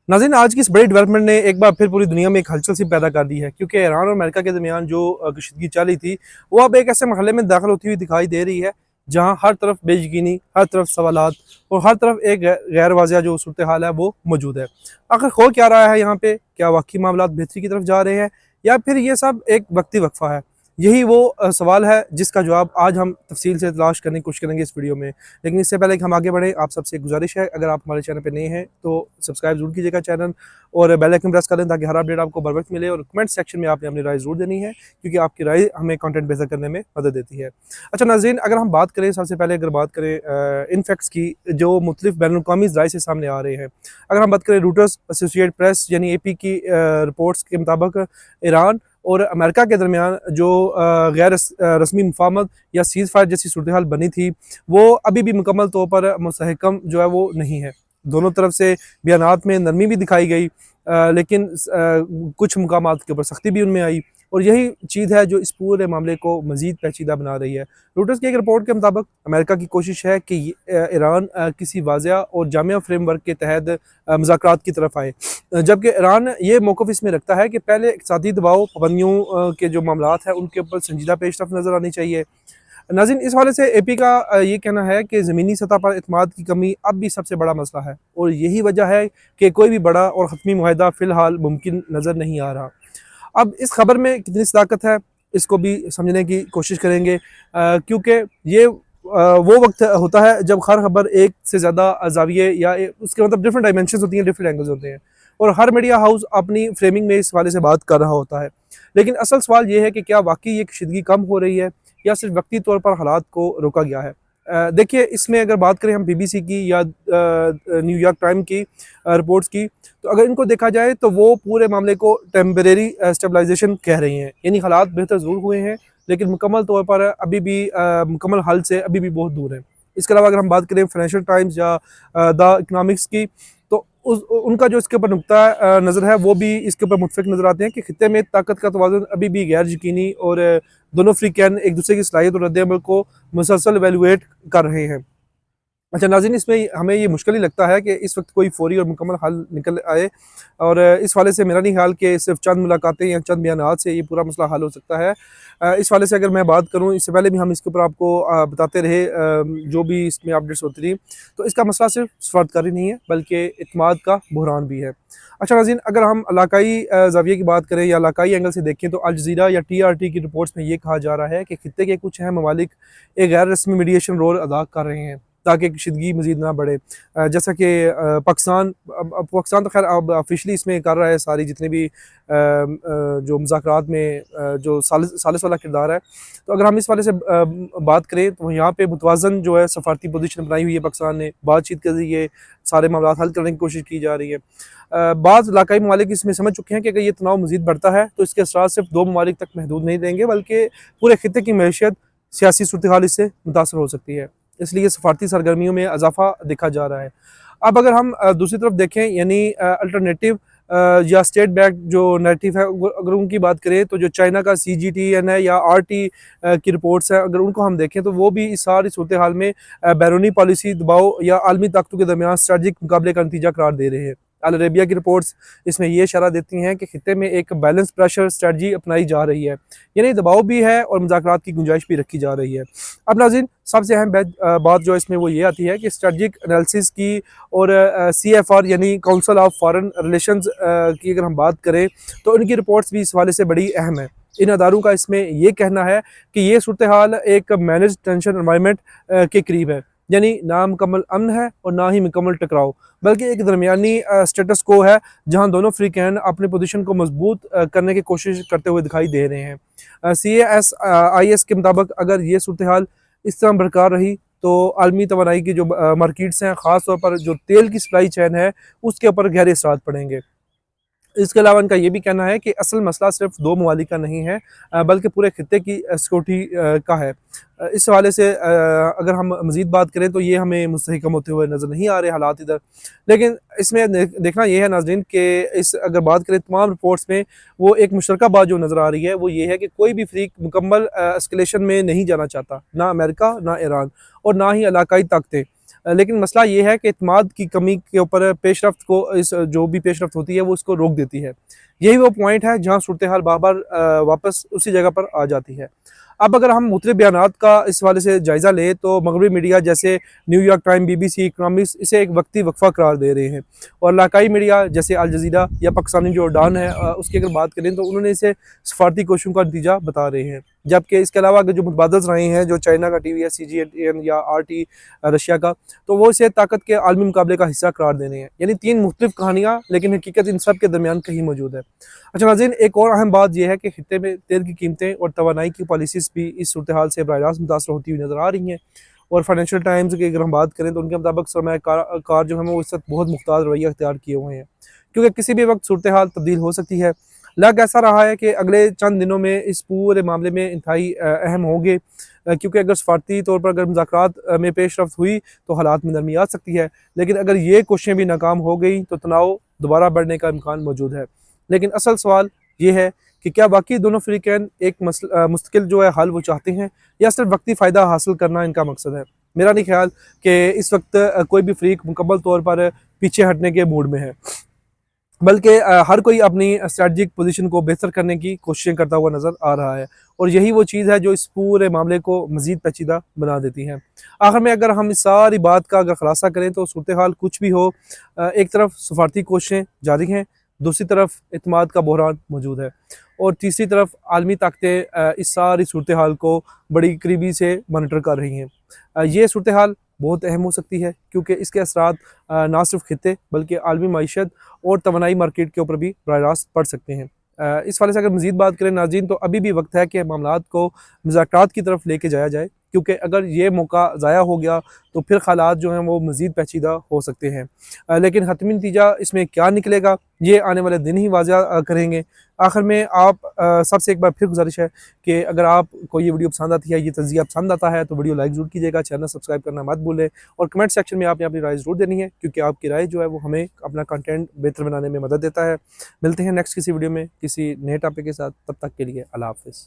नाज़रीन, आज की इस बड़ी डेवलपमेंट ने एक बार फिर पूरी दुनिया में एक हलचल सी पैदा कर दी है, क्योंकि ईरान और अमेरिका के दरमियान जो कशीदगी चल रही थी, वो अब एक ऐसे मरहले में दाखिल होती हुई दिखाई दे रही है, जहाँ हर तरफ बेयकीनी, हर तरफ सवालात और हर तरफ एक गैर वाज़िया जो सूरत हाल है वो मौजूद है। आखिर हो क्या रहा है यहाँ पे? क्या वाकई मामलात बेहतरी की तरफ जा रहे हैं, या फिर ये सब एक वक्ती वक्फा है? यही वो सवाल है जिसका जवाब आज हम तफसील से तलाश करने की कोशिश करेंगे इस वीडियो में। लेकिन इससे पहले कि हम आगे बढ़ें, आप सबसे एक गुजारिश है, अगर आप हमारे चैनल पे नए हैं तो सब्सक्राइब ज़रूर कीजिएगा चैनल, और बेल आइकन प्रेस कर दें ताकि हर अपडेट आपको बर वक्त मिले। और कमेंट सेक्शन में आपने अपनी राय ज़रूर देनी है, क्योंकि आपकी राय हमें कंटेंट बेहतर करने में मदद देती है। अच्छा नाज़रीन, अगर हम बात करें, सबसे पहले अगर बात करें इन फैक्ट्स की जो मुख्तलिफ बैनुल-अक़वामी ज़राए से सामने आ रहे हैं। अगर हम बात करें रूटर्स, एसोसिएटेड प्रेस यानी AP की रिपोर्ट्स के मुताबिक ईरान और अमेरिका के दरमियान जो गैर रस्मी मुफाहमत या सीज़ फायर जैसी सूरत हाल बनी थी, वो अभी भी मुकम्मल तौर पर मुस्तहकम जो है वो नहीं है। दोनों तरफ से बयानात में नरमी भी दिखाई गई, लेकिन कुछ मुकामात के ऊपर सख्ती भी उनमें आई, और यही चीज़ है जो इस पूरे मामले को मज़ीद पेचीदा बना रही है। रूटर्स की एक रिपोर्ट के मुताबिक अमेरिका की कोशिश है कि ईरान किसी वाज़िया और जामिया फ्रेमवर्क के तहत मुज़ाकरात की तरफ आए, जबकि ईरान ये मौक़िफ़ इसमें रखता है कि पहले इक़्तिसादी दबाव, पाबंदियों के जो मामलात हैं उनके ऊपर संजीदा पेशरफ़्त नज़र आनी चाहिए। नाज़रीन, इस हवाले से AP का ये कहना है कि ज़मीनी सतह पर एतमाद की कमी अब भी सबसे बड़ा मसला है, और यही वजह है कि कोई भी बड़ा और हतमी मुआहदा फ़िलहाल मुमकिन नज़र नहीं आ रहा। अब इस खबर में कितनी सदाकत है, इसको भी समझने की कोशिश करेंगे, क्योंकि ये वो वक्त होता है जब हर खबर एक से ज़्यादा ज़ाविये या उसके मतलब डिफरेंट डायमेंशंस होती हैं, डिफरेंट एंगल्स होते हैं, और हर मीडिया हाउस अपनी फ्रेमिंग में इस हवाले से बात कर रहा होता है। लेकिन असल सवाल ये है कि क्या वाकई ये कशीदगी कम हो रही है, या सिर्फ वक्ती तौर पर हालात को रोका गया है? देखिए, इसमें अगर बात करें हम BBC की या न्यूयॉर्क टाइम की रिपोर्ट्स की, तो अगर इनको देखा जाए तो वो पूरे मामले को टेम्परेरी स्टेबलाइजेशन कह रही हैं, यानी हालात बेहतर ज़रूर हुए हैं, लेकिन मुकम्मल तौर पर अभी भी मुकम्मल हल से अभी भी बहुत दूर है। इसके अलावा अगर हम बात करें फाइनेंशियल टाइम्स या द इकनॉमिक्स की, तो उनका जो इसके ऊपर नुक्ता नज़र है वो भी इसके ऊपर मुतफ़िक नज़र आते हैं कि खित्ते में ताकत का तवाज़ुन अभी भी गैर यकीनी, और दोनों फ़रीक़ैन एक दूसरे की सलाहियत और रद्द-ए-अमल को मुसलसल इवैल्यूएट कर रहे हैं। अच्छा नाज़रीन, इसमें हमें ये मुश्किल ही लगता है कि इस वक्त कोई फ़ौरी और मुकम्मल हल निकल आए, और इस वाले से मेरा नहीं ख्याल कि सिर्फ चंद मुलाकातें या चंद बयानात से ये पूरा मसला हल हो सकता है। इस वाले से अगर मैं बात करूँ, इससे पहले भी हम इसके ऊपर आपको बताते रहे, जो भी इसमें अपडेट्स होती रही, तो इसका मसला सिर्फ सफारतकारी नहीं है, बल्कि इत्मीद का बहरान भी है। अच्छा नाज़रीन, अगर हम इलाकाई ज़ाविये की बात करें या इलाकाई एंगल से देखें, तो अल जज़ीरा या TRT की रिपोर्ट्स में ये कहा जा रहा है कि खित्ते के कुछ अहम ममालिक एक गैर रस्मी मीडिएशन रोल अदा कर रहे हैं, ताकि कशीदगी मज़ीद ना बढ़े। जैसा कि पाकिस्तान, अब पाकिस्तान तो ख़ैर अब ऑफ़िशियली इसमें कर रहा है, सारी जितने भी जो मुज़ाकरात में जो सालिस वाला किरदार है। तो अगर हम इस वाले से बात करें, तो यहाँ पे मुतवाज़न जो है सफ़ारती पोजीशन बनाई हुई है पाकिस्तान ने, बातचीत के ज़रिए सारे मामलात हल करने की कोशिश की जा रही है। बाज़ इलाकाई ममालिक इसमें समझ चुके हैं कि अगर ये तनाव मज़ीद बढ़ता है, तो इसके असरात सिर्फ 2 ममालिक तक महदूद नहीं रहेंगे, बल्कि पूरे खित्ते की मईशत, सियासी सूरत हाल इससे मुतासर हो सकती है। इसलिए सफ़ारती सरगर्मियों में इज़ाफ़ा देखा जा रहा है। अब अगर हम दूसरी तरफ देखें, यानी अल्टरनेटिव या स्टेट बैक्ड जो नैरेटिव है, अगर उनकी बात करें, तो जो चाइना का CGTN है या RT की रिपोर्ट्स हैं, अगर उनको हम देखें, तो वो भी इस सारी सूरत हाल में बैरूनी पॉलिसी दबाव या आलमी ताकतों के दरमियान स्ट्रेटजिक मुकाबले का नतीजा करार दे रहे हैं। अल अरेबिया की रिपोर्ट्स इसमें ये इशारा देती हैं कि खित्ते में एक बैलेंस प्रेशर स्ट्रेटजी अपनाई जा रही है, यानी दबाव भी है और मुज़ाकरात की गुंजाइश भी रखी जा रही है। अब नाज़रीन, सबसे अहम बात जो इसमें वो ये आती है कि स्ट्रेटजिक एनालिसिस की, और CFR यानी काउंसिल ऑफ फॉरेन रिलेशंस की अगर हम बात करें, तो उनकी रिपोर्ट्स भी इस हवाले से बड़ी अहम है। इन अदारों का इसमें ये कहना है कि ये सूरत हाल एक मैनेज टेंशन एनवायरनमेंट के करीब है, यानी ना मुकम्मल अमन है और ना ही मुकम्मल टकराव, बल्कि एक दरमियानी स्टेटस को है, जहाँ दोनों फ्रीकैन अपनी पोजीशन को मजबूत करने की कोशिश करते हुए दिखाई दे रहे हैं। CASIS के मुताबिक अगर ये सूरत हाल इस तरह बरकरार रही, तो आलमी तवानाई की जो मार्केट्स हैं, ख़ास तौर पर जो तेल की सप्लाई चैन है, उसके ऊपर गहरे असरात पड़ेंगे। इसके अलावा इनका ये भी कहना है कि असल मसला सिर्फ 2 ममालिक का नहीं है, बल्कि पूरे खित्ते की सिक्योरिटी का है। इस हवाले से अगर हम मज़ीद बात करें, तो ये हमें मुस्तहकम होते हुए नज़र नहीं आ रहे हालात इधर। लेकिन इसमें देखना ये है नाज़रीन कि इस अगर बात करें तमाम रिपोर्ट्स में, वो एक मुश्तरका बात जो नज़र आ रही है वो ये है कि कोई भी फ़रीक मुकम्मल एस्केलेशन में नहीं जाना चाहता, ना अमेरिका, ना ईरान, और ना ही इलाकाई ताकतें। लेकिन मसला ये है कि इत्मीद की कमी के ऊपर पेशरफ्त को, इस जो भी पेशरफ्त होती है वो उसको रोक देती है। यही वो पॉइंट है जहाँ सूरत हाल बार बार वापस उसी जगह पर आ जाती है। अब अगर हम मुख्तलिफ बयानात का इस हवाले से जायज़ा लें तो मगरबी मीडिया जैसे न्यूयॉर्क टाइम, BBC, इकनॉमिक्स इसे एक वक्ती वक्फा करार दे रहे हैं, और इलाकाई मीडिया जैसे अल जज़ीरा या पाकिस्तानी जो उड़ान है उसकी अगर बात करें तो उन्होंने इसे सफारती कोशिशों का नतीजा बता रहे हैं। जबकि इसके अलावा अगर जो मुतबादल रहे हैं, जो चाइना का TV है CGTN या RT रशिया का, तो वो इसे ताकत के आलमी मुकाबले का हिस्सा करार दे रहे हैं। यानी 3 मुख्तलिफ कहानियाँ, लेकिन हकीकत इन सब के दरमियान कहीं मौजूद है। अच्छा नाज़रीन, एक और अहम बात यह है कि खित्ते में तेल की कीमतें और तवानाई की पॉलिसीज़ भी इस सूरत हाल से बराह रास्त मुतासर होती हुई नज़र आ रही हैं। और फाइनेंशियल टाइम्स की अगर हम बात करें तो उनके मुताबिक सरमायाकार जो है वो इस वक्त बहुत मुख्तार रवैया अख्तियार किए हुए हैं, क्योंकि किसी भी वक्त सूरत हाल तब्दील हो सकती है। लग ऐसा रहा है कि अगले चंद दिनों में इस पूरे मामले में इंतहाई अहम होंगे, क्योंकि अगर सफारती तौर पर अगर मुज़ाकरात में पेशरफ्त हुई तो हालात में नरमी आ सकती है, लेकिन अगर ये कोशिशें भी नाकाम हो गई तो तनाव दोबारा बढ़ने का इम्कान मौजूद है। लेकिन असल सवाल ये है कि क्या वाकई दोनों फ़रीक़ैन एक मुस्तकिल जो है हल वो चाहते हैं, या सिर्फ वक्ती फ़ायदा हासिल करना इनका मकसद है। मेरा नहीं ख्याल कि इस वक्त कोई भी फ़रीक मुकम्मल तौर पर पीछे हटने के मूड में है, बल्कि हर कोई अपनी स्ट्रैटेजिक पोजीशन को बेहतर करने की कोशिशें करता हुआ नज़र आ रहा है, और यही वो चीज़ है जो इस पूरे मामले को मज़ीद पेचीदा बना देती है। आखिर में अगर हम इस सारी बात का अगर खुलासा करें तो सूरत हाल कुछ भी हो, एक तरफ सफारती कोशिशें जारी हैं, दूसरी तरफ इत्मीद का बहरान मौजूद है, और तीसरी तरफ आलमी ताकतें इस सारी सूरत हाल को बड़ी करीबी से मॉनिटर कर रही हैं। ये सूरत हाल बहुत अहम हो सकती है, क्योंकि इसके असरात ना सिर्फ खित्ते बल्कि आलमी मईशत और तवानाई मार्केट के ऊपर भी बराह रास्त पड़ सकते हैं। इस वाले से अगर मज़ीद बात करें नाज़रीन, तो अभी भी वक्त है कि मामलात को मुज़ाकरात की तरफ लेके जाया जाए, क्योंकि अगर ये मौका ज़ाया हो गया तो फिर हालात जो हैं वो मज़ीद पेचीदा हो सकते हैं। लेकिन हतमी नतीजा इसमें क्या निकलेगा, ये आने वाले दिन ही वाज़ा करेंगे। आखिर में आप सबसे एक बार फिर गुजारिश है कि अगर आपको ये वीडियो पसंद आती है, ये तज़किया पसंद आता है, तो वीडियो लाइक ज़रूर कीजिएगा, चैनल सब्सक्राइब करना मत भूलें, और कमेंट सेक्शन में आपने अपनी राय ज़रूर देनी है, क्योंकि आपकी राय जो है वो हमें अपना कंटेंट बेहतर बनाने में मदद देता है। मिलते हैं नेक्स्ट किसी वीडियो में किसी नए टॉपिक के साथ, तब तक के लिए अल्लाह हाफ़िज़।